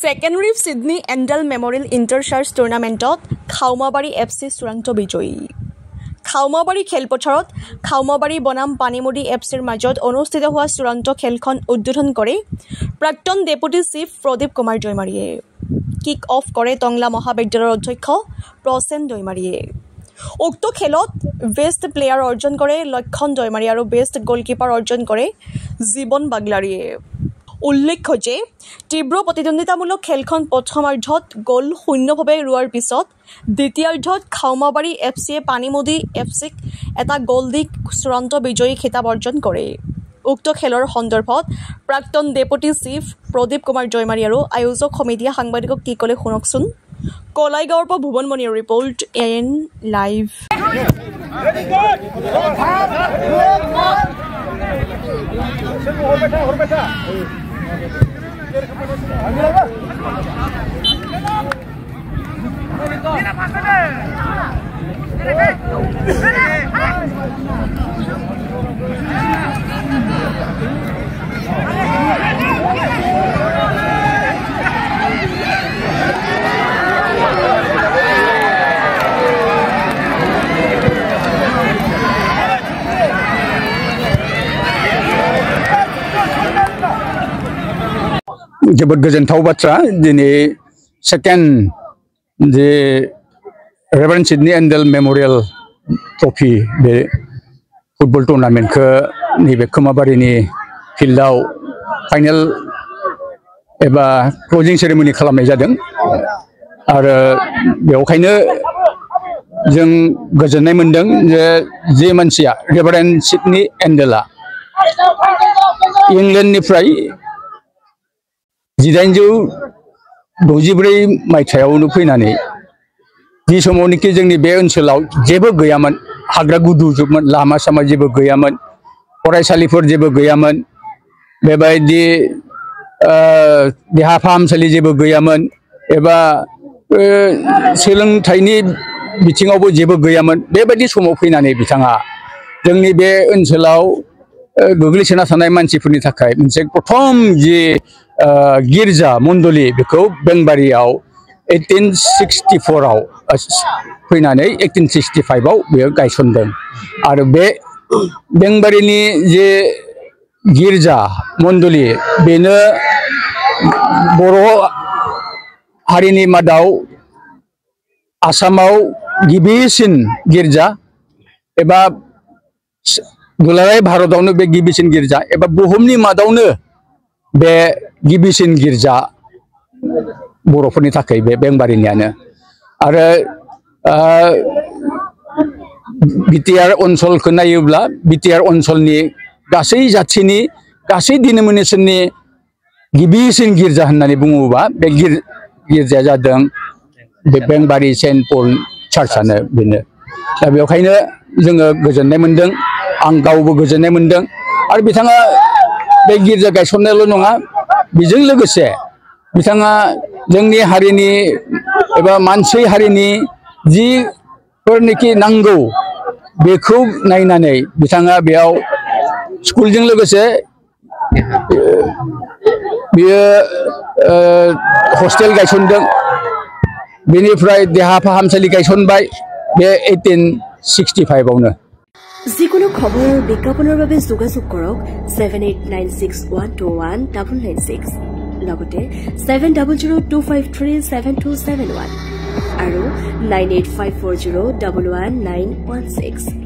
Secondary Sydney এণ্ডেল memorial ইণ্টাৰচাৰ্জ টুৰ্ণামেণ্টত খাউমাবাৰী FC চূড়ান্ত বিজয়ী। খাউমাবাৰী খেলপথাৰত খাউমাবাৰী বনাম পানীমুডি FCৰ মাজত অনুষ্ঠিত হোৱা চূড়ান্ত খেলখন উদ্বোধন কৰে প্ৰাক্তন ডেপুটি চিফ প্ৰদীপ কুমাৰ দৈমাৰীয়ে। কিক অফ কৰে টংলা মহাবিদ্যালয়ৰ অধ্যক্ষ প্ৰসেন দৈমাৰীয়ে। উক্ত খেলত বেষ্ট প্লেয়াৰ অৰ্জন কৰে লক্ষণ দৈমাৰী আৰু বেষ্ট গলকিপাৰ অৰ্জন কৰে জীৱন বাগলাৰীয়ে। উল্লেখ্য যে তীব্ৰ প্ৰতিদ্বন্দ্বিতামূলক খেলখন প্ৰথমাৰ্ধত গ'ল শূন্যভাৱে ৰোৱাৰ পিছত দ্বিতীয়াৰ্ধত খাউমাবাৰী FCয়ে পানীমুডি FCক এটা গ'ল দি চূড়ান্ত বিজয়ী খিতাপ অৰ্জন কৰে। উক্ত খেলৰ সন্দৰ্ভত প্ৰাক্তন ডেপুটি চিফ প্ৰদীপ কুমাৰ দৈমাৰী আৰু আয়োজক সমিতিয়ে সাংবাদিকক কি ক'লে শুনকচোন। কলাইগাঁৱৰ পৰা ভুৱনমণিৰ ৰিপৰ্ট AN লাইভ। जोबोद गोजोनथाव बाथ्रा दिनै सेकेन्ड जे रेभारेन्ड सिडनी एन्डेल मेमरियल ट्रफि बे फुटबल टुर्नामेन्टखौ नैबे खोमाबारिनि फिल्डआव फाइनेल एबा क्लोजिं सेरेमनि खालामनाय जादों आरो बेवहायनो जों गोजोननाय मोनदों जे मानसिया रेभारेन्ड सिडनी एन्डेलआ इंलेन्डनिफ्राय 1864 मायथाइयावनो फैनानै जि समावनोखि जोंनि बे ओनसोलाव जेबो गैयामोन, हाग्रा गुदुजोबमोन, लामा सामा जेबो गैयामोन, फरायसालिफोर जेबो गैयामोन, बेबायदि देहा फाहामसालि जेबो गैयामोन एबा सोलोंथाइनि बिथिङावबो जेबो गैयामोन। बेबायदि समाव फैनानै बिथाङा जोंनि बे ओनसोलाव गोग्लैसोना थानाय मानसिफोरनि थाखाय मोनसे प्रथम जि गिर्जा मण्डली बेखौ बेंबारियाव 1864आव फैनानै 1865आव बेयो गायसनदों आरो बे बेंबारिनि जे गिर्जा मण्डली बेनो बर' हारिनि मादाव आसामाव गिबिसिन गिर्जा एबा दुलाराय भारतावनो बे गिबिसिन गिर्जा एबा बुहुमनि मादावनो बे गिबिसिन गिर्जा बर'फोरनि थाखाय बे बेंबारिनियानो आरो बिटिआर ओनसोलखौ नायोब्ला बिटिआर ओनसोलनि गासै जाथिनि गासै डिनोमिनेसननि गिबिसिन गिर्जा होननानै बुङोबा बे गिर्जाया जादों बे बेंबारि सेन्ट पल चार्चआनो बेनो। दा बेवहायनो जोङो गोजोननाय मोनदों, आं गावबो गोजोननाय मोनदों आरो बिथाङा बे गिर्जा गायसननायल' नङा, बेजों लोगोसे बिथाङा जोंनि हारिनि एबा मानसि हारिनि जिफोरनिखि नांगौ बेखौ नायनानै बिथाङा बेयाव स्कुलजों लोगोसे बियो हस्टेल गायसनदों, बेनिफ्राय देहा फाहामसालि गायसनबाय बे 1865आवनो। যিকোনো খবৰ আৰু বিজ্ঞাপনৰ বাবে যোগাযোগ কৰক 7896121996 লগতে 7002537271 আৰু 9854011916।